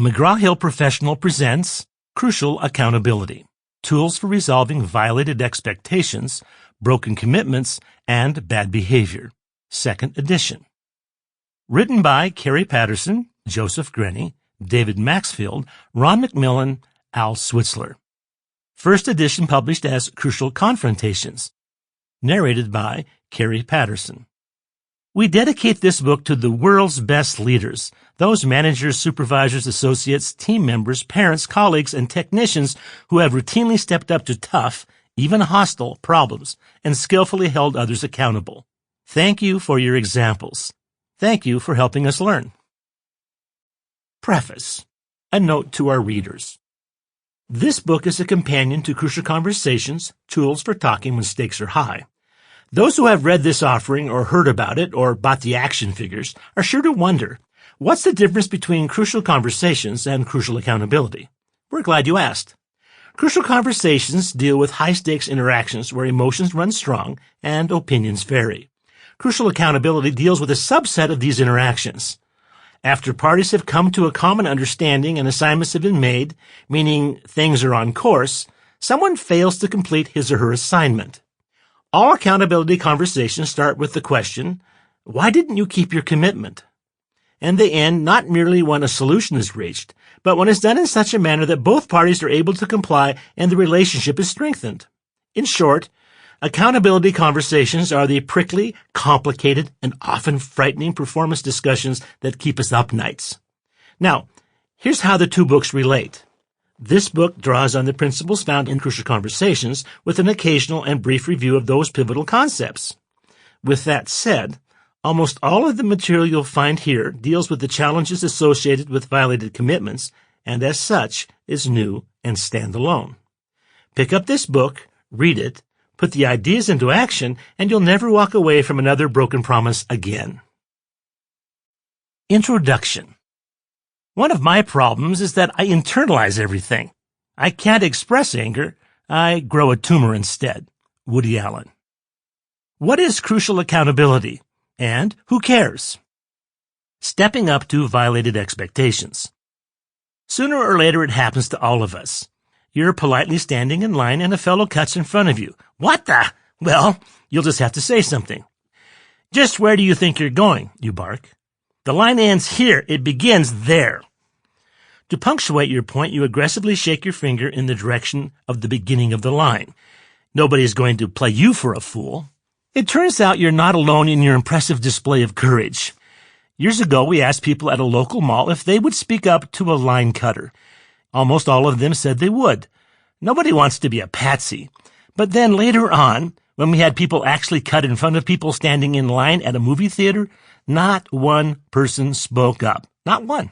McGraw-Hill Professional presents Crucial Accountability, Tools for Resolving Violated Expectations, Broken Commitments, and Bad Behavior, 2nd edition. Written by Kerry Patterson, Joseph Grenny, David Maxfield, Ron McMillan, Al Switzler. 1st edition published as Crucial Confrontations. Narrated by Kerry Patterson. We dedicate this book to the world's best leaders, those managers, supervisors, associates, team members, parents, colleagues, and technicians who have routinely stepped up to tough, even hostile, problems and skillfully held others accountable. Thank you for your examples. Thank you for helping us learn. Preface. A note to our readers. This book is a companion to Crucial Conversations, Tools for Talking When Stakes Are High. Those who have read this offering or heard about it or bought the action figures are sure to wonder, what's the difference between Crucial Conversations and Crucial Accountability? We're glad you asked. Crucial Conversations deal with high-stakes interactions where emotions run strong and opinions vary. Crucial Accountability deals with a subset of these interactions. After parties have come to a common understanding and assignments have been made, meaning things are on course, someone fails to complete his or her assignment. All accountability conversations start with the question, why didn't you keep your commitment? And they end not merely when a solution is reached, but when it's done in such a manner that both parties are able to comply and the relationship is strengthened. In short, accountability conversations are the prickly, complicated, and often frightening performance discussions that keep us up nights. Now, here's how the two books relate. This book draws on the principles found in Crucial Conversations with an occasional and brief review of those pivotal concepts. With that said, almost all of the material you'll find here deals with the challenges associated with violated commitments and as such is new and standalone. Pick up this book, read it, put the ideas into action, and you'll never walk away from another broken promise again. Introduction. One of my problems is that I internalize everything. I can't express anger. I grow a tumor instead. Woody Allen. What is crucial accountability? And who cares? Stepping up to violated expectations. Sooner or later it happens to all of us. You're politely standing in line and a fellow cuts in front of you. What the? Well, you'll just have to say something. Just where do you think you're going? You bark. The line ends here. It begins there. To punctuate your point, you aggressively shake your finger in the direction of the beginning of the line. Nobody's going to play you for a fool. It turns out you're not alone in your impressive display of courage. Years ago, we asked people at a local mall if they would speak up to a line cutter. Almost all of them said they would. Nobody wants to be a patsy. But then later on, when we had people actually cut in front of people standing in line at a movie theater, not one person spoke up. Not one.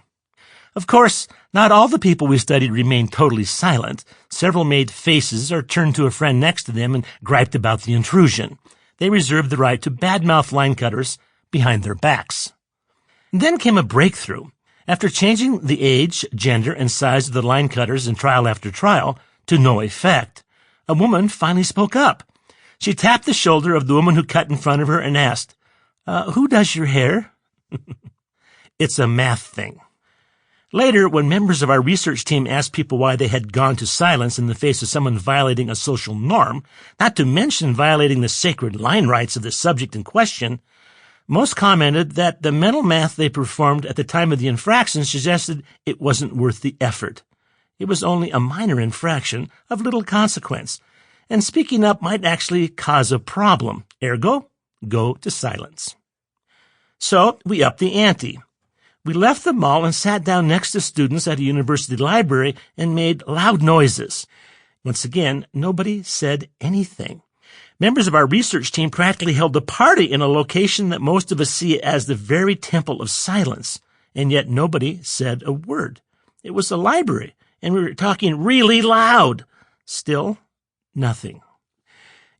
Of course, not all the people we studied remained totally silent. Several made faces or turned to a friend next to them and griped about the intrusion. They reserved the right to badmouth line cutters behind their backs. Then came a breakthrough. After changing the age, gender, and size of the line cutters in trial after trial to no effect, a woman finally spoke up. She tapped the shoulder of the woman who cut in front of her and asked, who does your hair? It's a math thing. Later, when members of our research team asked people why they had gone to silence in the face of someone violating a social norm, not to mention violating the sacred line rights of the subject in question, most commented that the mental math they performed at the time of the infraction suggested it wasn't worth the effort. It was only a minor infraction of little consequence, and speaking up might actually cause a problem. Ergo, go to silence. So we upped the ante. We left the mall and sat down next to students at a university library and made loud noises. Once again, nobody said anything. Members of our research team practically held a party in a location that most of us see as the very temple of silence, and yet nobody said a word. It was a library, and we were talking really loud. Still, nothing.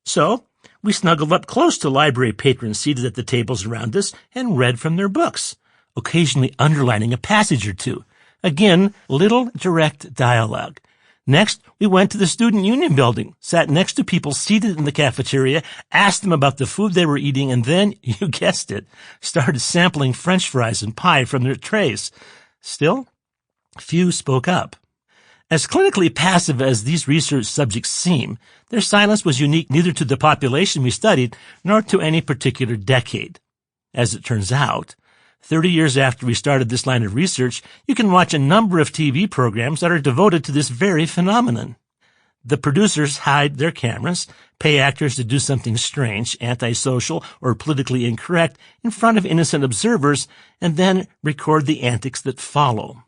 So we snuggled up close to library patrons seated at the tables around us and read from their books, occasionally underlining a passage or two. Again, little direct dialogue. Next, we went to the student union building, sat next to people seated in the cafeteria, asked them about the food they were eating, and then, you guessed it, started sampling French fries and pie from their trays. Still, Few spoke up. As clinically passive as these research subjects seem, their silence was unique neither to the population we studied nor to any particular decade. As it turns out, 30 years after we started this line of research, you can watch a number of TV programs that are devoted to this very phenomenon. The producers hide their cameras, pay actors to do something strange, antisocial, or politically incorrect in front of innocent observers, and then record the antics that follow.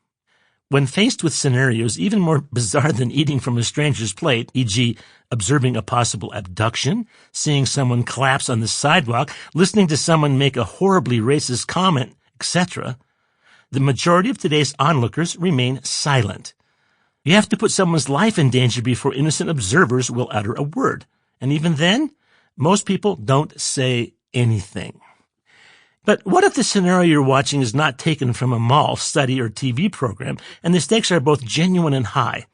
When faced with scenarios even more bizarre than eating from a stranger's plate, e.g., observing a possible abduction, seeing someone collapse on the sidewalk, listening to someone make a horribly racist comment, etc., the majority of today's onlookers remain silent. You have to put someone's life in danger before innocent observers will utter a word. And even then, most people don't say anything. But what if the scenario you're watching is not taken from a mall, study, or TV program, and the stakes are both genuine and high?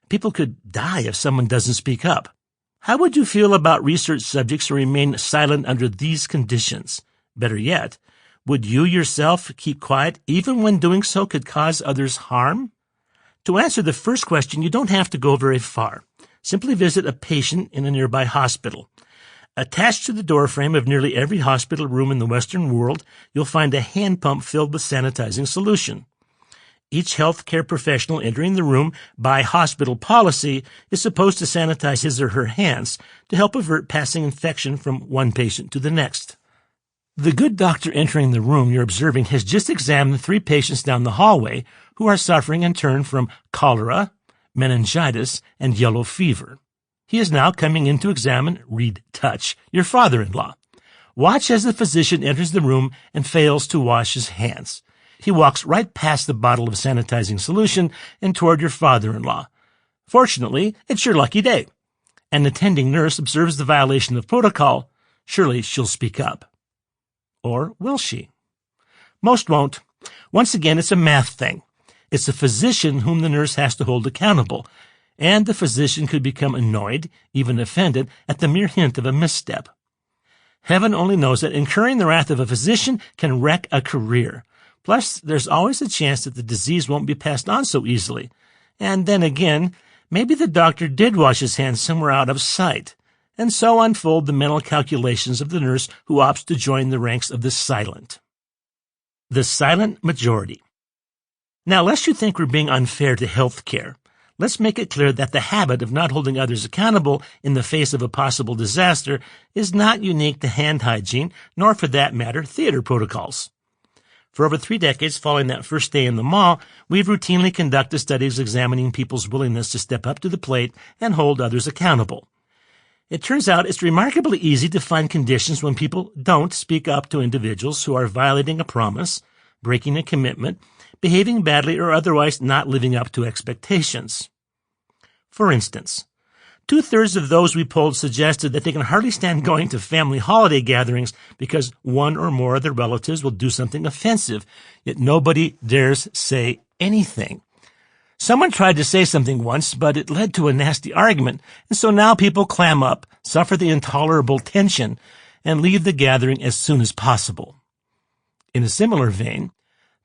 People could die if someone doesn't speak up. How would you feel about research subjects who remain silent under these conditions? Better yet, would you yourself keep quiet even when doing so could cause others harm? To answer the first question, you don't have to go very far. Simply visit a patient in a nearby hospital. Attached to the doorframe of nearly every hospital room in the Western world, you'll find a hand pump filled with sanitizing solution. Each healthcare professional entering the room by hospital policy is supposed to sanitize his or her hands to help avert passing infection from one patient to the next. The good doctor entering the room you're observing has just examined 3 patients down the hallway who are suffering in turn from cholera, meningitis, and yellow fever. He is now coming in to examine, read, touch, your father-in-law. Watch as the physician enters the room and fails to wash his hands. He walks right past the bottle of sanitizing solution and toward your father-in-law. Fortunately, it's your lucky day. An attending nurse observes the violation of protocol. Surely she'll speak up. Or will she? Most won't. Once again, it's a math thing. It's the physician whom the nurse has to hold accountable, and the physician could become annoyed, even offended, at the mere hint of a misstep. Heaven only knows that incurring the wrath of a physician can wreck a career. Plus, there's always a chance that the disease won't be passed on so easily. And then again, maybe the doctor did wash his hands somewhere out of sight. And so unfold the mental calculations of the nurse who opts to join the ranks of the silent. The silent majority. Now, lest you think we're being unfair to health care, let's make it clear that the habit of not holding others accountable in the face of a possible disaster is not unique to hand hygiene, nor for that matter, theater protocols. For over 3 decades following that first day in the mall, we've routinely conducted studies examining people's willingness to step up to the plate and hold others accountable. It turns out it's remarkably easy to find conditions when people don't speak up to individuals who are violating a promise, breaking a commitment, behaving badly, or otherwise not living up to expectations. For instance, 2/3 of those we polled suggested that they can hardly stand going to family holiday gatherings because one or more of their relatives will do something offensive, yet nobody dares say anything. Someone tried to say something once, but it led to a nasty argument, and so now people clam up, suffer the intolerable tension, and leave the gathering as soon as possible. In a similar vein,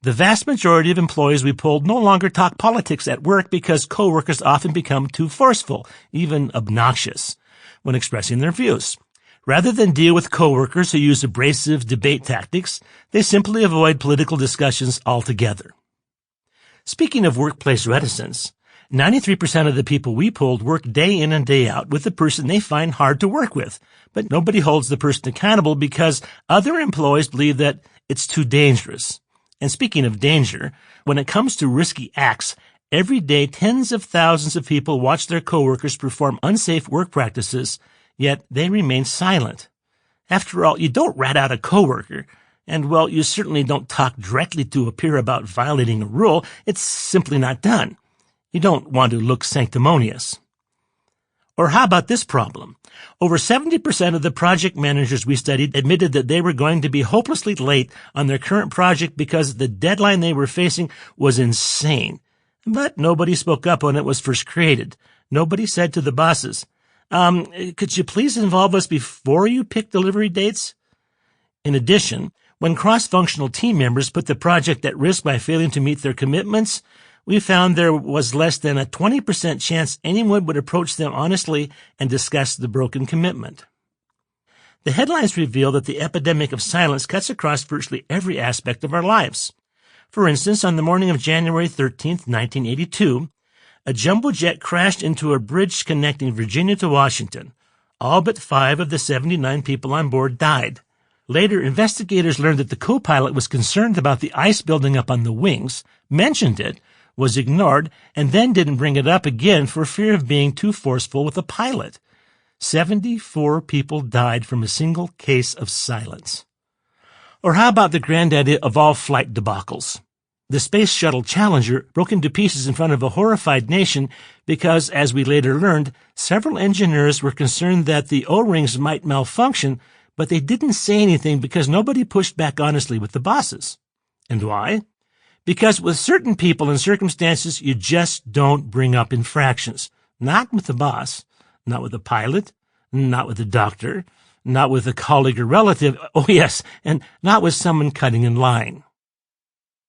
the vast majority of employees we polled no longer talk politics at work because coworkers often become too forceful, even obnoxious, when expressing their views. Rather than deal with coworkers who use abrasive debate tactics, they simply avoid political discussions altogether. Speaking of workplace reticence, 93% of the people we polled work day in and day out with the person they find hard to work with, but nobody holds the person accountable because other employees believe that it's too dangerous. And speaking of danger, when it comes to risky acts, every day tens of thousands of people watch their coworkers perform unsafe work practices, yet they remain silent. After all, you don't rat out a coworker, and, well, you certainly don't talk directly to a peer about violating a rule. It's simply not done. You don't want to look sanctimonious. Or how about this problem? Over 70% of the project managers we studied admitted that they were going to be hopelessly late on their current project because the deadline they were facing was insane. But nobody spoke up when it was first created. Nobody said to the bosses, could you please involve us before you pick delivery dates? In addition, when cross-functional team members put the project at risk by failing to meet their commitments, we found there was less than a 20% chance anyone would approach them honestly and discuss the broken commitment. The headlines reveal that the epidemic of silence cuts across virtually every aspect of our lives. For instance, on the morning of January 13th, 1982, a jumbo jet crashed into a bridge connecting Virginia to Washington. All but 5 of the 79 people on board died. Later, investigators learned that the co-pilot was concerned about the ice building up on the wings, mentioned it, was ignored, and then didn't bring it up again for fear of being too forceful with the pilot. 74 people died from a single case of silence. Or how about the granddaddy of all flight debacles? The Space Shuttle Challenger broke into pieces in front of a horrified nation because, as we later learned, several engineers were concerned that the O-rings might malfunction, but they didn't say anything because nobody pushed back honestly with the bosses. And why? Because with certain people and circumstances, you just don't bring up infractions. Not with the boss, not with the pilot, not with the doctor, not with a colleague or relative, oh yes, and not with someone cutting in line.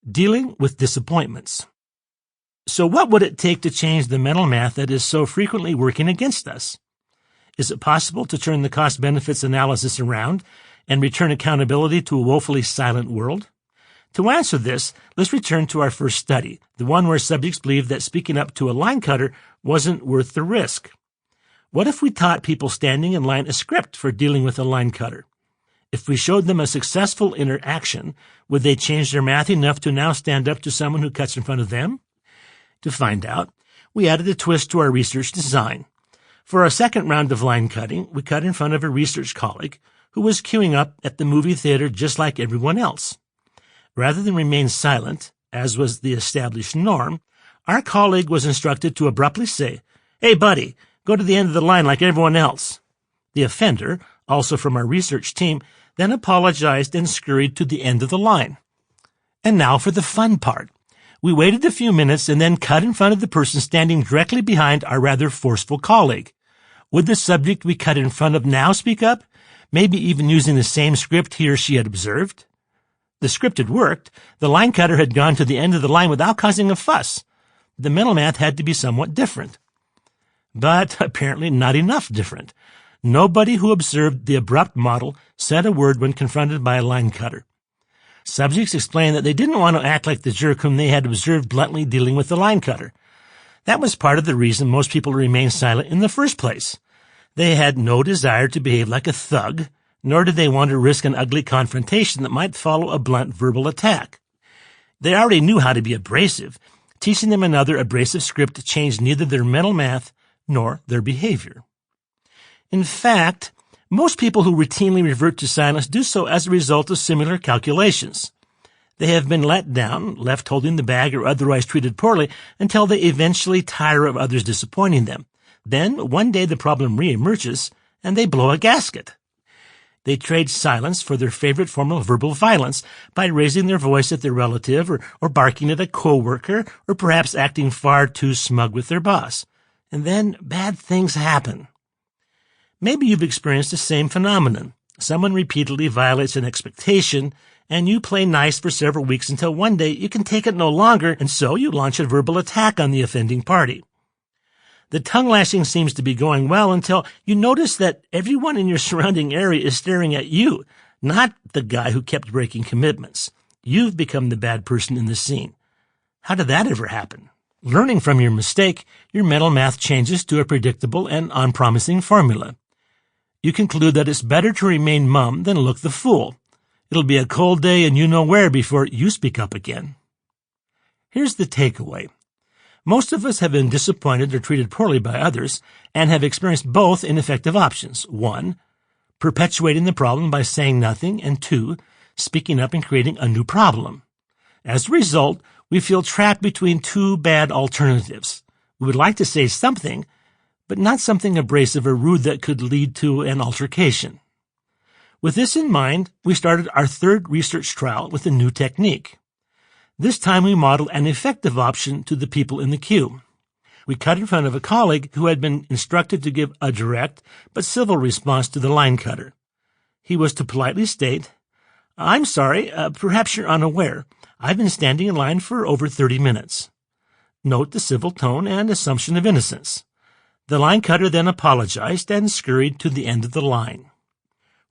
Dealing with disappointments. So what would it take to change the mental math that is so frequently working against us? Is it possible to turn the cost-benefits analysis around and return accountability to a woefully silent world? To answer this, let's return to our first study, the one where subjects believed that speaking up to a line cutter wasn't worth the risk. What if we taught people standing in line a script for dealing with a line cutter? If we showed them a successful interaction, would they change their math enough to now stand up to someone who cuts in front of them? To find out, we added a twist to our research design. For our second round of line cutting, we cut in front of a research colleague who was queuing up at the movie theater just like everyone else. Rather than remain silent, as was the established norm, our colleague was instructed to abruptly say, "Hey, buddy, go to the end of the line like everyone else." The offender, also from our research team, then apologized and scurried to the end of the line. And now for the fun part. We waited a few minutes and then cut in front of the person standing directly behind our rather forceful colleague. Would the subject we cut in front of now speak up, maybe even using the same script he or she had observed? The script had worked. The line cutter had gone to the end of the line without causing a fuss. The mental math had to be somewhat different. But apparently not enough different. Nobody who observed the abrupt model said a word when confronted by a line cutter. Subjects explained that they didn't want to act like the jerk whom they had observed bluntly dealing with the line cutter. That was part of the reason most people remained silent in the first place. They had no desire to behave like a thug, nor did they want to risk an ugly confrontation that might follow a blunt verbal attack. They already knew how to be abrasive. Teaching them another abrasive script changed neither their mental math nor their behavior. In fact, most people who routinely revert to silence do so as a result of similar calculations. They have been let down, left holding the bag, or otherwise treated poorly until they eventually tire of others disappointing them. Then, one day the problem reemerges, and they blow a gasket. They trade silence for their favorite form of verbal violence by raising their voice at their relative or barking at a coworker or perhaps acting far too smug with their boss. And then bad things happen. Maybe you've experienced the same phenomenon. Someone repeatedly violates an expectation, and you play nice for several weeks until one day you can take it no longer, and so you launch a verbal attack on the offending party. The tongue-lashing seems to be going well until you notice that everyone in your surrounding area is staring at you, not the guy who kept breaking commitments. You've become the bad person in the scene. How did that ever happen? Learning from your mistake, your mental math changes to a predictable and unpromising formula. You conclude that it's better to remain mum than look the fool. It'll be a cold day and you know where before you speak up again. Here's the takeaway. Most of us have been disappointed or treated poorly by others and have experienced both ineffective options. 1, perpetuating the problem by saying nothing, and 2, speaking up and creating a new problem. As a result, we feel trapped between two bad alternatives. We would like to say something, but not something abrasive or rude that could lead to an altercation. With this in mind, we started our third research trial with a new technique. This time we modeled an effective option to the people in the queue. We cut in front of a colleague who had been instructed to give a direct but civil response to the line cutter. He was to politely state, "I'm sorry, perhaps you're unaware. I've been standing in line for over 30 minutes. Note the civil tone and assumption of innocence. The line cutter then apologized and scurried to the end of the line.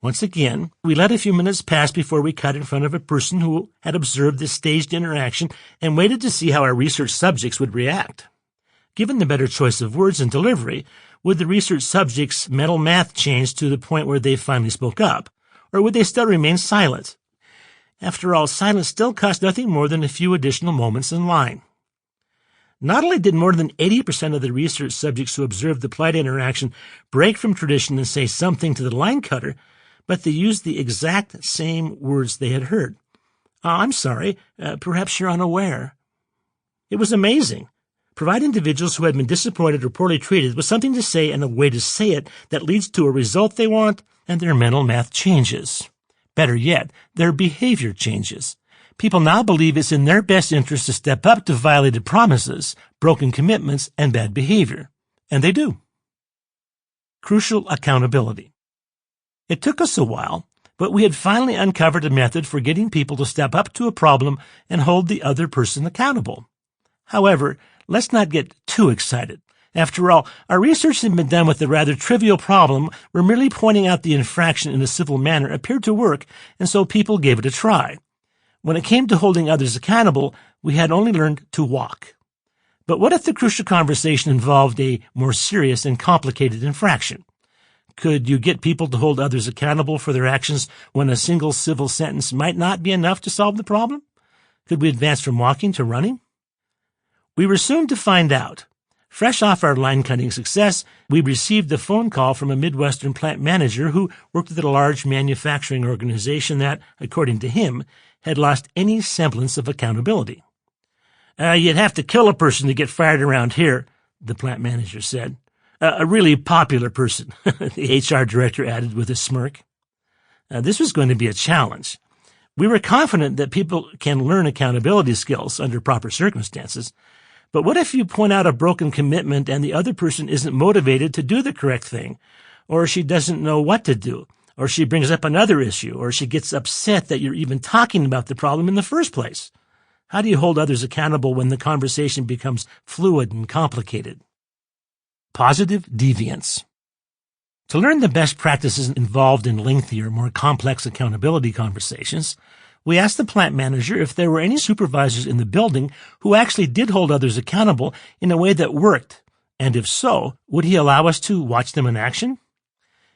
Once again, we let a few minutes pass before we cut in front of a person who had observed this staged interaction and waited to see how our research subjects would react. Given the better choice of words and delivery, would the research subjects' mental math change to the point where they finally spoke up, or would they still remain silent? After all, silence still cost nothing more than a few additional moments in line. Not only did more than 80% of the research subjects who observed the polite interaction break from tradition and say something to the line cutter, but they used the exact same words they had heard. I'm sorry, perhaps you're unaware. It was amazing. Provide individuals who had been disappointed or poorly treated with something to say and a way to say it that leads to a result they want, and their mental math changes. Better yet, their behavior changes. People now believe it's in their best interest to step up to violated promises, broken commitments, and bad behavior. And they do. Crucial accountability. It took us a while, but we had finally uncovered a method for getting people to step up to a problem and hold the other person accountable. However, let's not get too excited. After all, our research had been done with a rather trivial problem where merely pointing out the infraction in a civil manner appeared to work, and so people gave it a try. When it came to holding others accountable, we had only learned to walk. But what if the crucial conversation involved a more serious and complicated infraction? Could you get people to hold others accountable for their actions when a single civil sentence might not be enough to solve the problem? Could we advance from walking to running? We were soon to find out. Fresh off our line-cutting success, we received a phone call from a Midwestern plant manager who worked at a large manufacturing organization that, according to him, had lost any semblance of accountability. You'd have to kill a person to get fired around here, the plant manager said. A really popular person, the HR director added with a smirk. This was going to be a challenge. We were confident that people can learn accountability skills under proper circumstances, but what if you point out a broken commitment and the other person isn't motivated to do the correct thing, or she doesn't know what to do, or she brings up another issue, or she gets upset that you're even talking about the problem in the first place? How do you hold others accountable when the conversation becomes fluid and complicated? Positive deviance. To learn the best practices involved in lengthier, more complex accountability conversations, we asked the plant manager if there were any supervisors in the building who actually did hold others accountable in a way that worked, and if so, would he allow us to watch them in action?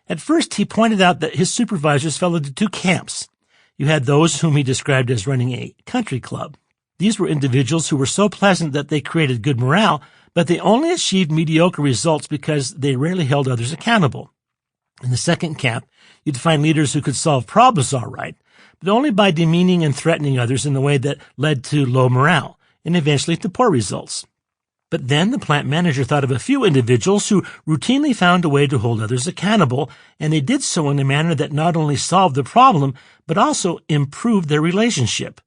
At first, he pointed out that his supervisors fell into two camps. You had those whom he described as running a country club. These were individuals who were so pleasant that they created good morale, but they only achieved mediocre results because they rarely held others accountable. In the second camp, you'd find leaders who could solve problems all right, but only by demeaning and threatening others in a way that led to low morale, and eventually to poor results. But then the plant manager thought of a few individuals who routinely found a way to hold others accountable, and they did so in a manner that not only solved the problem, but also improved their relationship.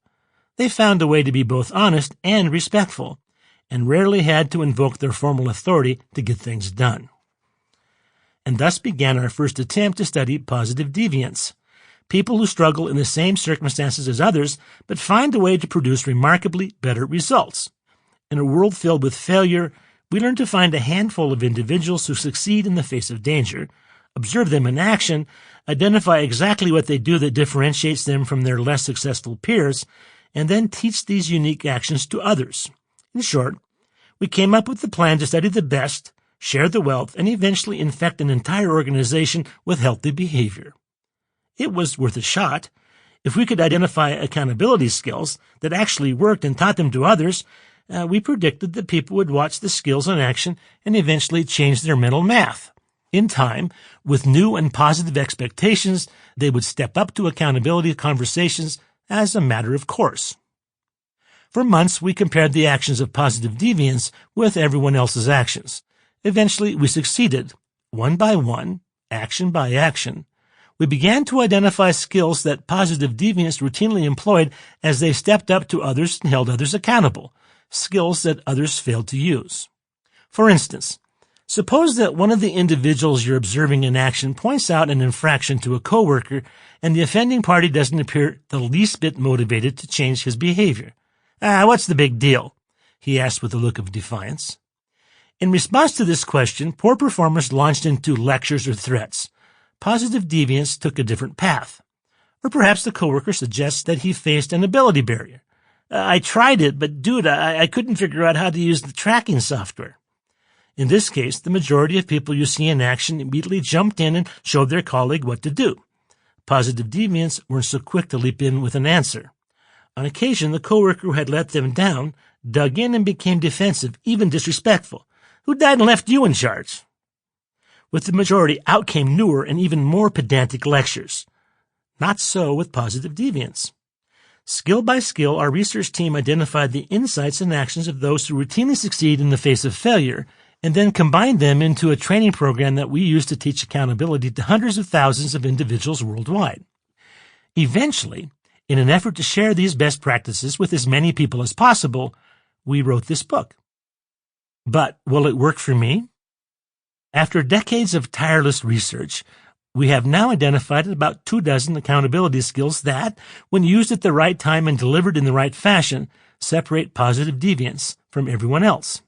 They found a way to be both honest and respectful, and rarely had to invoke their formal authority to get things done. And thus began our first attempt to study positive deviance. People who struggle in the same circumstances as others, but find a way to produce remarkably better results. In a world filled with failure, we learn to find a handful of individuals who succeed in the face of danger, observe them in action, identify exactly what they do that differentiates them from their less successful peers, and then teach these unique actions to others. In short, we came up with the plan to study the best, share the wealth, and eventually infect an entire organization with healthy behavior. It was worth a shot. If we could identify accountability skills that actually worked and taught them to others, we predicted that people would watch the skills in action and eventually change their mental math. In time, with new and positive expectations, they would step up to accountability conversations as a matter of course. For months, we compared the actions of positive deviance with everyone else's actions. Eventually, we succeeded, one by one, action by action. We began to identify skills that positive deviance routinely employed as they stepped up to others and held others accountable, skills that others failed to use. For instance, suppose that one of the individuals you're observing in action points out an infraction to a coworker and the offending party doesn't appear the least bit motivated to change his behavior. What's the big deal? he asked with a look of defiance. In response to this question, poor performers launched into lectures or threats. Positive deviance took a different path. Or perhaps the coworker suggests that he faced an ability barrier. I tried it, but dude, I couldn't figure out how to use the tracking software. In this case, the majority of people you see in action immediately jumped in and showed their colleague what to do. Positive deviants weren't so quick to leap in with an answer. On occasion, the coworker who had let them down dug in and became defensive, even disrespectful. Who died and left you in charge? With the majority, out came newer and even more pedantic lectures. Not so with positive deviants. Skill by skill, our research team identified the insights and actions of those who routinely succeed in the face of failure, and then combined them into a training program that we use to teach accountability to hundreds of thousands of individuals worldwide. Eventually, in an effort to share these best practices with as many people as possible, we wrote this book. But will it work for me? After decades of tireless research, we have now identified about 24 accountability skills that, when used at the right time and delivered in the right fashion, separate positive deviance from everyone else.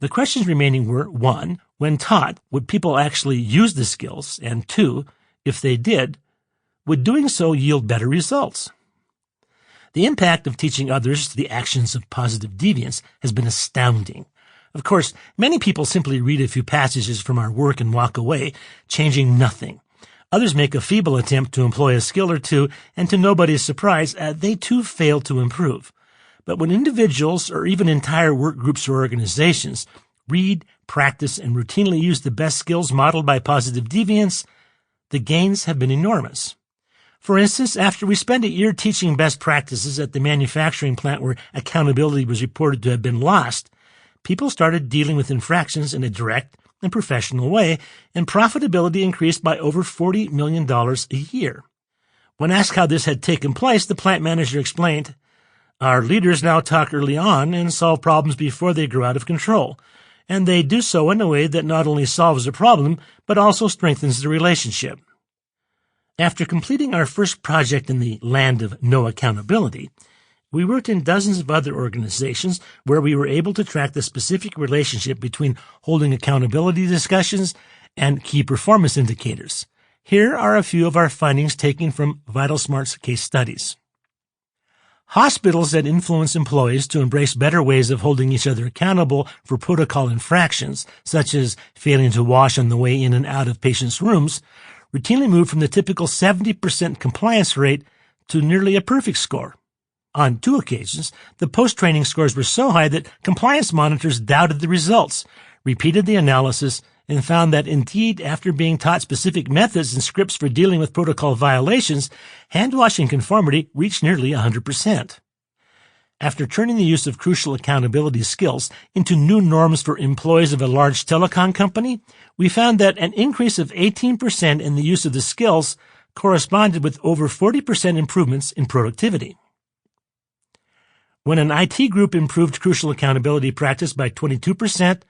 The questions remaining were, 1, when taught, would people actually use the skills? And 2, if they did, would doing so yield better results? The impact of teaching others the actions of positive deviance has been astounding. Of course, many people simply read a few passages from our work and walk away, changing nothing. Others make a feeble attempt to employ a skill or two, and to nobody's surprise, they too fail to improve. But when individuals or even entire work groups or organizations read, practice, and routinely use the best skills modeled by positive deviance, the gains have been enormous. For instance, after we spent a year teaching best practices at the manufacturing plant where accountability was reported to have been lost, people started dealing with infractions in a direct and professional way, and profitability increased by over $40 million a year. When asked how this had taken place, the plant manager explained, "Our leaders now talk early on and solve problems before they grow out of control, and they do so in a way that not only solves the problem, but also strengthens the relationship." After completing our first project in the land of no accountability, we worked in dozens of other organizations where we were able to track the specific relationship between holding accountability discussions and key performance indicators. Here are a few of our findings taken from VitalSmart's case studies. Hospitals that influence employees to embrace better ways of holding each other accountable for protocol infractions, such as failing to wash on the way in and out of patients' rooms, routinely moved from the typical 70% compliance rate to nearly a perfect score. On 2 occasions, the post-training scores were so high that compliance monitors doubted the results, repeated the analysis, and found that indeed, after being taught specific methods and scripts for dealing with protocol violations, hand-washing conformity reached nearly 100%. After turning the use of crucial accountability skills into new norms for employees of a large telecom company, we found that an increase of 18% in the use of the skills corresponded with over 40% improvements in productivity. When an IT group improved crucial accountability practice by 22%,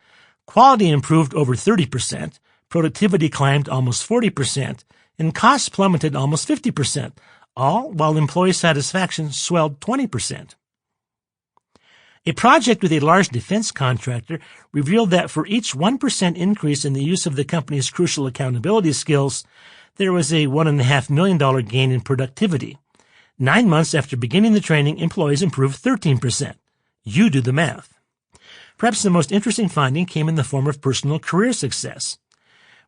quality improved over 30%, productivity climbed almost 40%, and costs plummeted almost 50%, all while employee satisfaction swelled 20%. A project with a large defense contractor revealed that for each 1% increase in the use of the company's crucial accountability skills, there was a $1.5 million gain in productivity. 9 months after beginning the training, employees improved 13%. You do the math. Perhaps the most interesting finding came in the form of personal career success.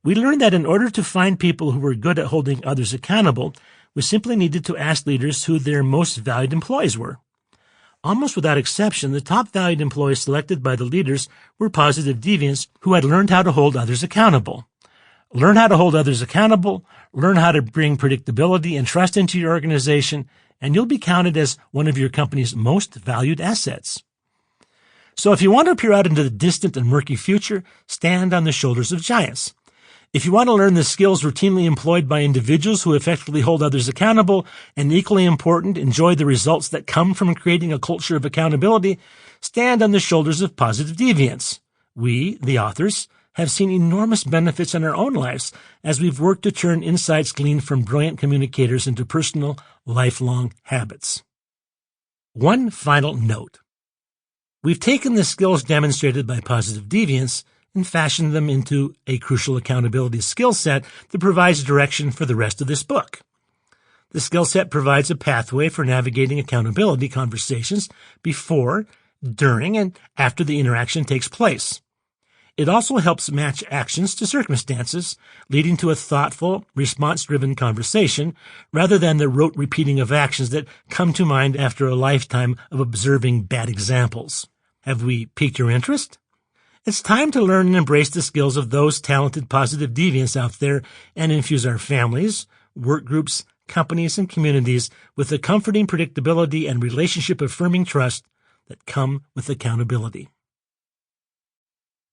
We learned that in order to find people who were good at holding others accountable, we simply needed to ask leaders who their most valued employees were. Almost without exception, the top valued employees selected by the leaders were positive deviants who had learned how to hold others accountable. Learn how to hold others accountable, learn how to bring predictability and trust into your organization, and you'll be counted as one of your company's most valued assets. So if you want to peer out into the distant and murky future, stand on the shoulders of giants. If you want to learn the skills routinely employed by individuals who effectively hold others accountable, and equally important, enjoy the results that come from creating a culture of accountability, stand on the shoulders of positive deviants. We, the authors, have seen enormous benefits in our own lives as we've worked to turn insights gleaned from brilliant communicators into personal, lifelong habits. One final note. We've taken the skills demonstrated by positive deviance and fashioned them into a crucial accountability skill set that provides direction for the rest of this book. The skill set provides a pathway for navigating accountability conversations before, during, and after the interaction takes place. It also helps match actions to circumstances, leading to a thoughtful, response-driven conversation rather than the rote repeating of actions that come to mind after a lifetime of observing bad examples. Have we piqued your interest? It's time to learn and embrace the skills of those talented positive deviants out there and infuse our families, work groups, companies, and communities with the comforting predictability and relationship-affirming trust that come with accountability.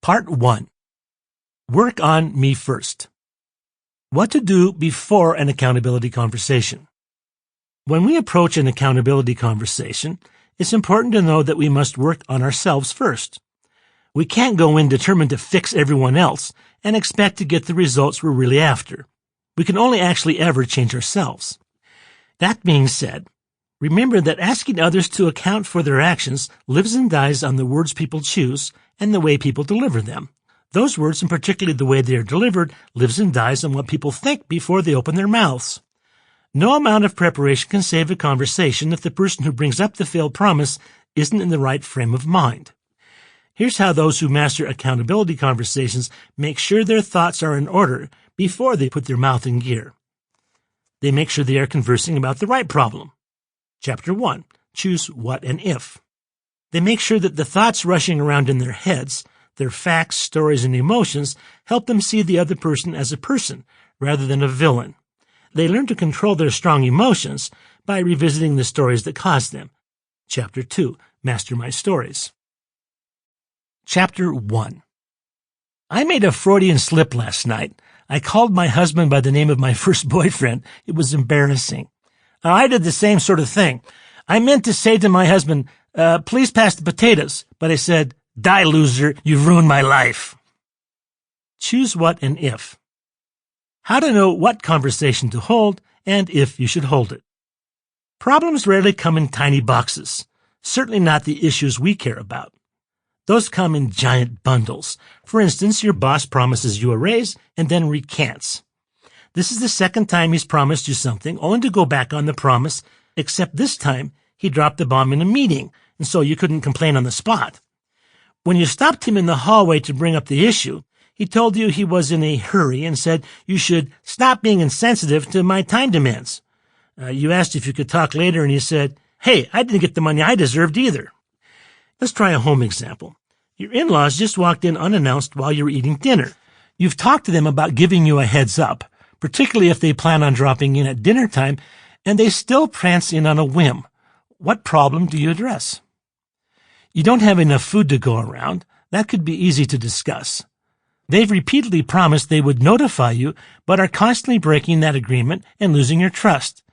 Part 1. Work on me first. What to do before an accountability conversation. When we approach an accountability conversation, it's important to know that we must work on ourselves first. We can't go in determined to fix everyone else and expect to get the results we're really after. We can only actually ever change ourselves. That being said, remember that asking others to account for their actions lives and dies on the words people choose and the way people deliver them. Those words, and particularly the way they are delivered, lives and dies on what people think before they open their mouths. No amount of preparation can save a conversation if the person who brings up the failed promise isn't in the right frame of mind. Here's how those who master accountability conversations make sure their thoughts are in order before they put their mouth in gear. They make sure they are conversing about the right problem. Chapter 1. Choose what and if. They make sure that the thoughts rushing around in their heads, their facts, stories, and emotions help them see the other person as a person rather than a villain. They learn to control their strong emotions by revisiting the stories that caused them. Chapter 2. Master my stories. Chapter 1. I made a Freudian slip last night. I called my husband by the name of my first boyfriend. It was embarrassing. I did the same sort of thing. I meant to say to my husband, please pass the potatoes, but I said, die, loser, you've ruined my life. Choose what and if. How to know what conversation to hold and if you should hold it. Problems rarely come in tiny boxes, certainly not the issues we care about. Those come in giant bundles. For instance, your boss promises you a raise and then recants. This is the second time he's promised you something, only to go back on the promise, except this time he dropped the bomb in a meeting, and so you couldn't complain on the spot. When you stopped him in the hallway to bring up the issue, he told you he was in a hurry and said you should stop being insensitive to my time demands. You asked if you could talk later, and he said, hey, I didn't get the money I deserved either. Let's try a home example. Your in-laws just walked in unannounced while you were eating dinner. You've talked to them about giving you a heads up, particularly if they plan on dropping in at dinner time, and they still prance in on a whim. What problem do you address? You don't have enough food to go around. That could be easy to discuss. They've repeatedly promised they would notify you, but are constantly breaking that agreement and losing your trust.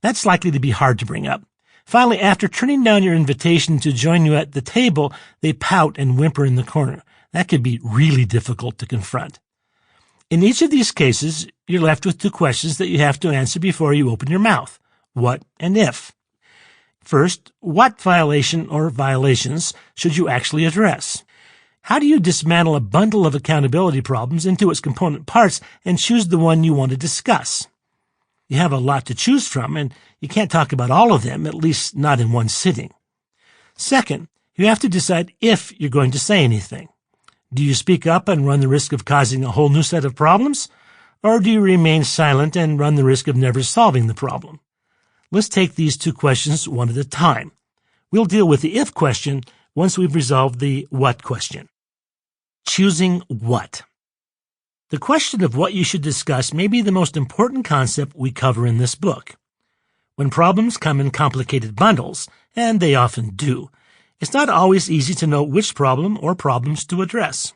That's likely to be hard to bring up. Finally, after turning down your invitation to join you at the table, they pout and whimper in the corner. That could be really difficult to confront. In each of these cases, you're left with two questions that you have to answer before you open your mouth. What and if? First, what violation or violations should you actually address? How do you dismantle a bundle of accountability problems into its component parts and choose the one you want to discuss? You have a lot to choose from, and you can't talk about all of them, at least not in one sitting. Second, you have to decide if you're going to say anything. Do you speak up and run the risk of causing a whole new set of problems, or do you remain silent and run the risk of never solving the problem? Let's take these two questions one at a time. We'll deal with the if question once we've resolved the what question. Choosing what. The question of what you should discuss may be the most important concept we cover in this book. When problems come in complicated bundles, and they often do, it's not always easy to know which problem or problems to address.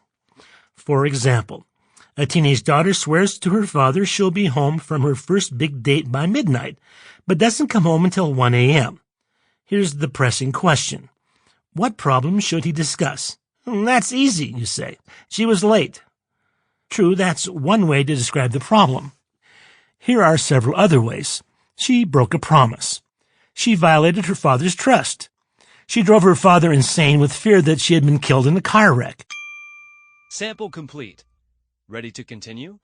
For example, a teenage daughter swears to her father she'll be home from her first big date by midnight, but doesn't come home until 1 a.m. Here's the pressing question. What problem should he discuss? That's easy, you say. She was late. True, that's one way to describe the problem. Here are several other ways. She broke a promise. She violated her father's trust. She drove her father insane with fear that she had been killed in a car wreck. Sample complete. Ready to continue?